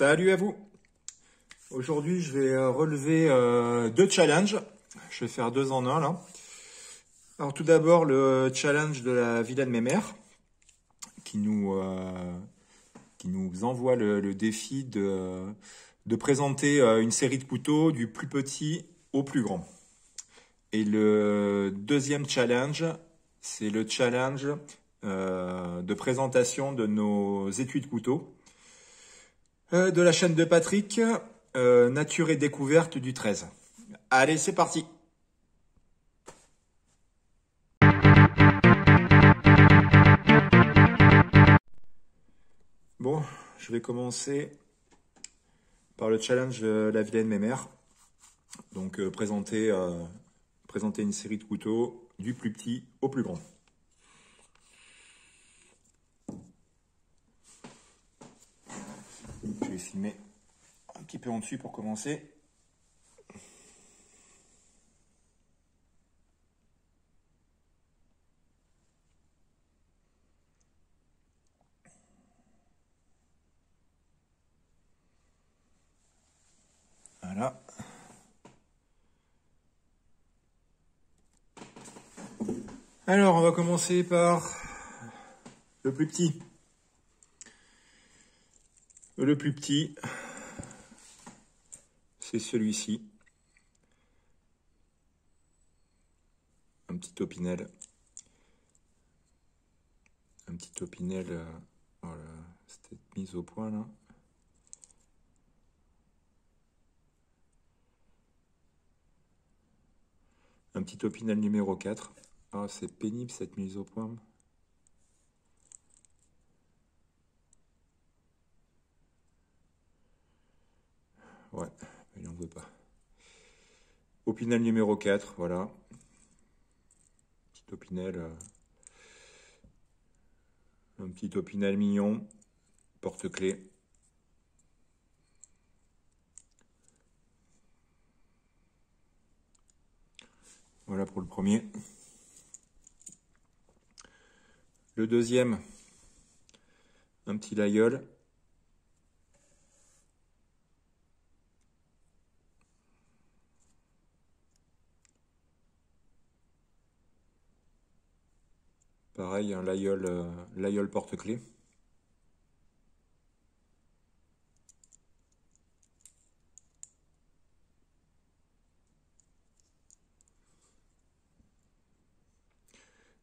Salut à vous. Aujourd'hui, je vais relever deux challenges. Je vais faire deux en un là. Alors tout d'abord, le challenge de la vilaine mémère qui nous envoie le défi de présenter une série de couteaux du plus petit au plus grand. Et le deuxième challenge, c'est le challenge de présentation de nos étuis de couteaux de la chaîne de Patrick, Nature et Découverte du 13. Allez, c'est parti! Bon, je vais commencer par le challenge de la vilaine mémère. Donc, présenter une série de couteaux du plus petit au plus grand. Je vais filmer un petit peu en dessus pour commencer. Voilà. Alors, on va commencer par le plus petit. Le plus petit, c'est celui-ci. Un petit Opinel. Un petit Opinel, voilà, c'était mise au point là. Un petit Opinel numéro 4. Ah, c'est pénible cette mise au point. Ouais, il n'en veut pas. Opinel numéro 4, voilà. Petit Opinel. Un petit Opinel mignon. Porte-clés. Voilà pour le premier. Le deuxième, un petit Laguiole. Pareil, un Laguiole porte-clés.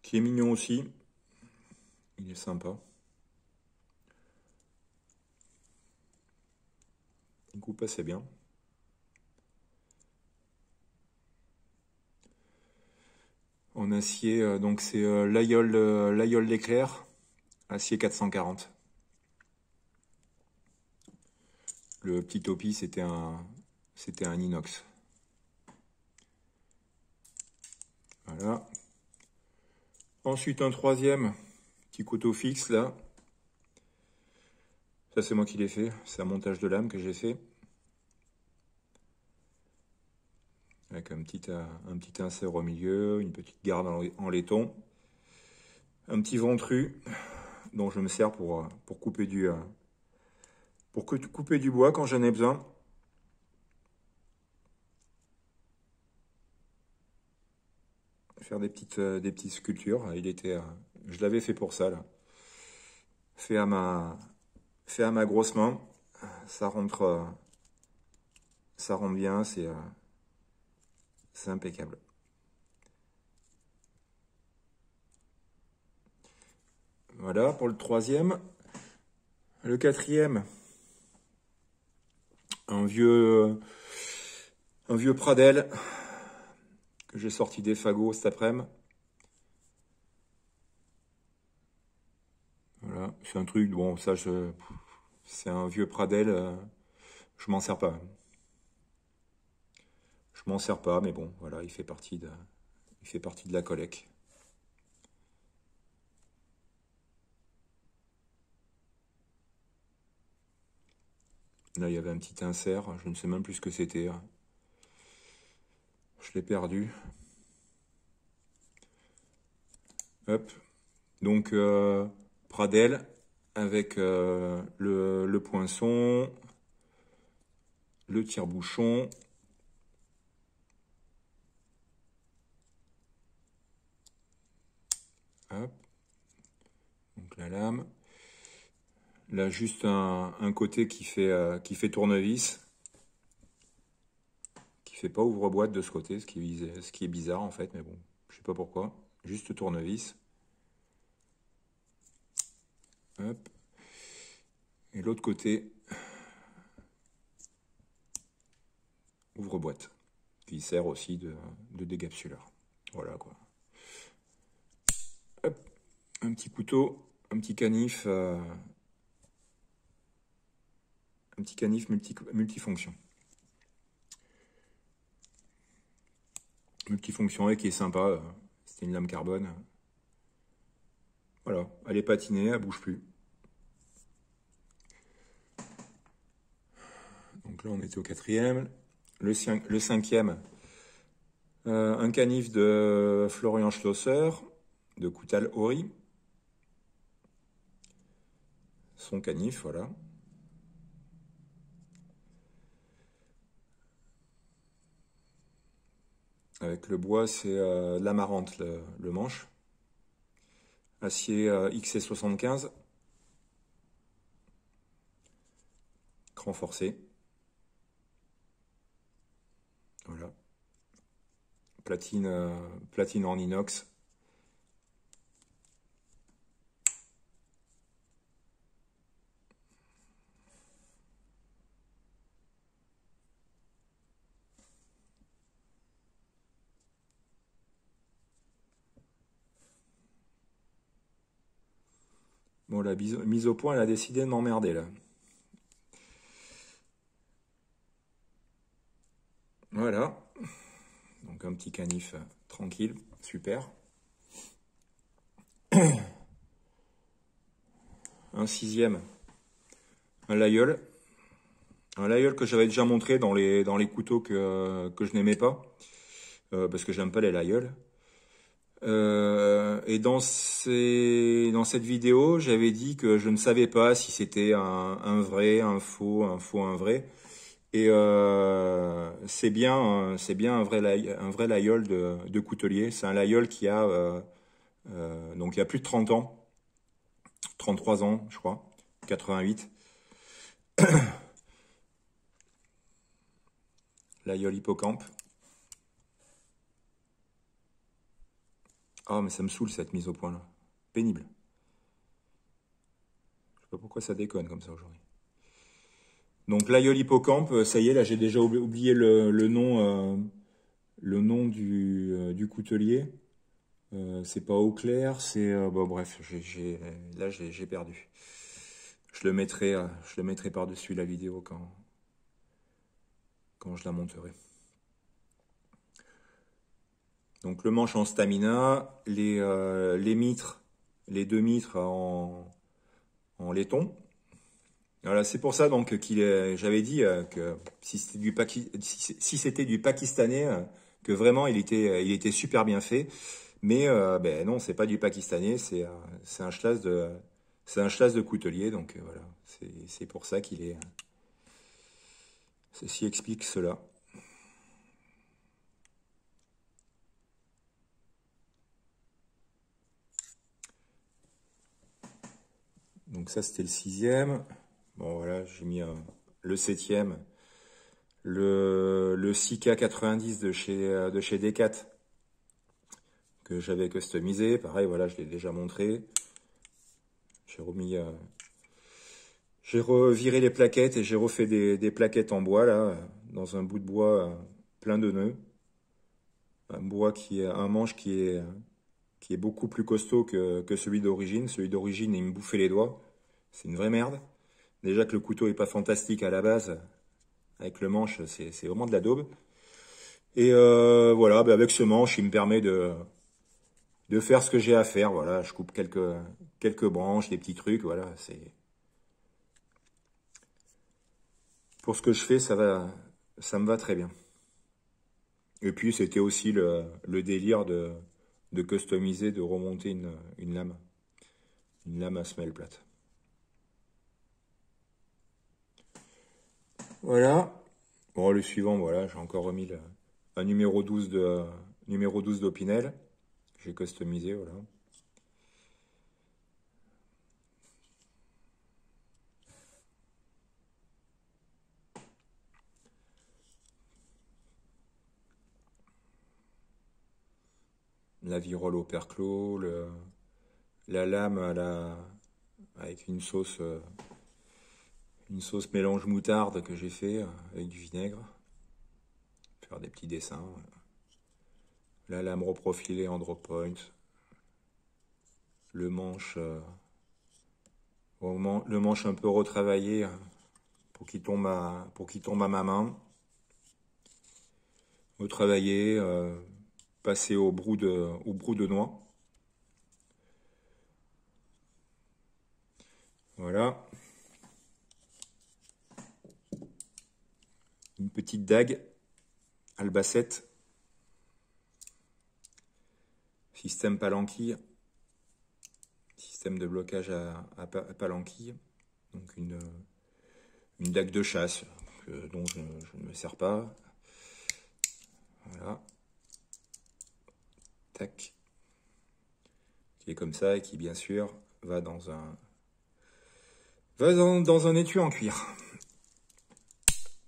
Qui est mignon aussi. Il est sympa. Il coupe assez bien. En acier, donc c'est Laguiole l'éclair, acier 440. Le petit Topi, c'était un inox. Voilà. Ensuite, un troisième petit couteau fixe là. Ça, c'est moi qui l'ai fait. C'est un montage de lame que j'ai fait. Avec un petit insert au milieu, une petite garde en laiton. Un petit ventru dont je me sers pour couper couper du bois quand j'en ai besoin. Faire des petites sculptures. Je l'avais fait pour ça là. Fait à ma grosse main. Ça rentre bien. C'est impeccable. Voilà pour le troisième. Le quatrième, un vieux Pradel que j'ai sorti des fagots cet après-midi. Voilà, c'est un truc, bon, ça, c'est un vieux Pradel, je m'en sers pas. Je m'en sers pas, mais bon, voilà, il fait partie de la collecte. Là, il y avait un petit insert, je ne sais même plus ce que c'était. Je l'ai perdu. Hop. Donc, Pradel avec le poinçon, le tire-bouchon. Hop. Donc la lame. Là, juste un côté qui fait tournevis. Qui fait pas ouvre-boîte de ce côté, ce qui est bizarre en fait, mais bon, je sais pas pourquoi. Juste tournevis. Hop. Et l'autre côté, ouvre-boîte, qui sert aussi de décapsuleur. Voilà quoi. Hop. Un petit couteau, un petit canif multifonction. Multifonction et qui est sympa. C'était une lame carbone. Voilà, elle est patinée, elle bouge plus. Donc là, on était au 4e. Le 5e, un canif de Florian Schlosser, de Koutal Ori. Son canif, voilà. Avec le bois, c'est l'amarante, le manche. Acier XC75. Cran forcé. Voilà. Platine en inox. Bon, la mise au point, elle a décidé de m'emmerder là. Voilà. Donc un petit canif tranquille, super. Un 6e, un Lagueule. Un Lagueule que j'avais déjà montré dans les couteaux que je n'aimais pas. Parce que j'aime pas les Lagueules. Et dans cette vidéo, j'avais dit que je ne savais pas si c'était un vrai, un faux, un vrai. Et c'est bien un vrai Lagueule de coutelier. C'est un Lagueule qui a donc il y a plus de 30 ans, 33 ans, je crois, 88. Lagueule hippocampe. Ah, mais ça me saoule cette mise au point là. Pénible. Je sais pas pourquoi ça déconne comme ça aujourd'hui. Donc Lagueule hippocampe, ça y est, là j'ai déjà oublié le nom du coutelier. C'est pas au clair, c'est bon bref, là j'ai perdu. Je le mettrai par-dessus la vidéo quand je la monterai. Donc le manche en stamina, les mitres, les 2 mitres en laiton. Voilà, c'est pour ça donc j'avais dit que si c'était du pakistanais, que vraiment il était super bien fait. Mais ben non, c'est pas du pakistanais, c'est un schlass de coutelier, donc voilà, c'est pour ça qu'il est. Ceci explique cela. Donc ça c'était le 6e. Bon voilà, j'ai mis le 7e, le 6K90 de chez Decat que j'avais customisé. Pareil, voilà, je l'ai déjà montré. J'ai reviré les plaquettes et j'ai refait des plaquettes en bois là, dans un bout de bois plein de nœuds. Un manche qui est beaucoup plus costaud que celui d'origine. Celui d'origine, il me bouffait les doigts. C'est une vraie merde. Déjà que le couteau est pas fantastique à la base, avec le manche, c'est vraiment de la daube. Et voilà, bah avec ce manche, il me permet de faire ce que j'ai à faire. Voilà, je coupe quelques branches, des petits trucs. Voilà, c'est pour ce que je fais, ça me va très bien. Et puis c'était aussi le délire de customiser, de remonter une lame à semelle plate. Voilà. Bon, le suivant, voilà, j'ai encore remis un numéro 12 d'Opinel. J'ai customisé, voilà. La virole au perclos, la lame avec une sauce mélange moutarde que j'ai fait avec du vinaigre. Faire des petits dessins. La lame reprofilée en drop point. Le manche, le manche un peu retravaillé pour qu'il tombe à ma main. Retravaillé, passé au brou de noix. Voilà. Une petite dague, albacette. Système palanquille. Système de blocage à palanquille. Donc une dague de chasse dont je ne me sers pas. Voilà. Tac. Qui est comme ça et qui bien sûr va dans un étui en cuir.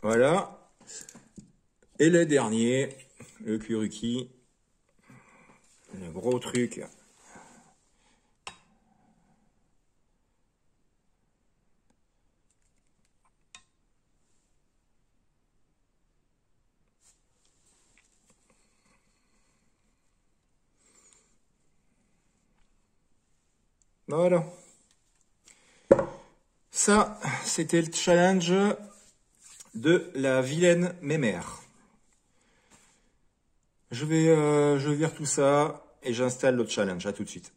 Voilà. Et le dernier, le Kuruki. Le gros truc. Voilà. Ça, c'était le challenge de la vilaine mémère. Je vire tout ça et j'installe l'autre challenge. À tout de suite.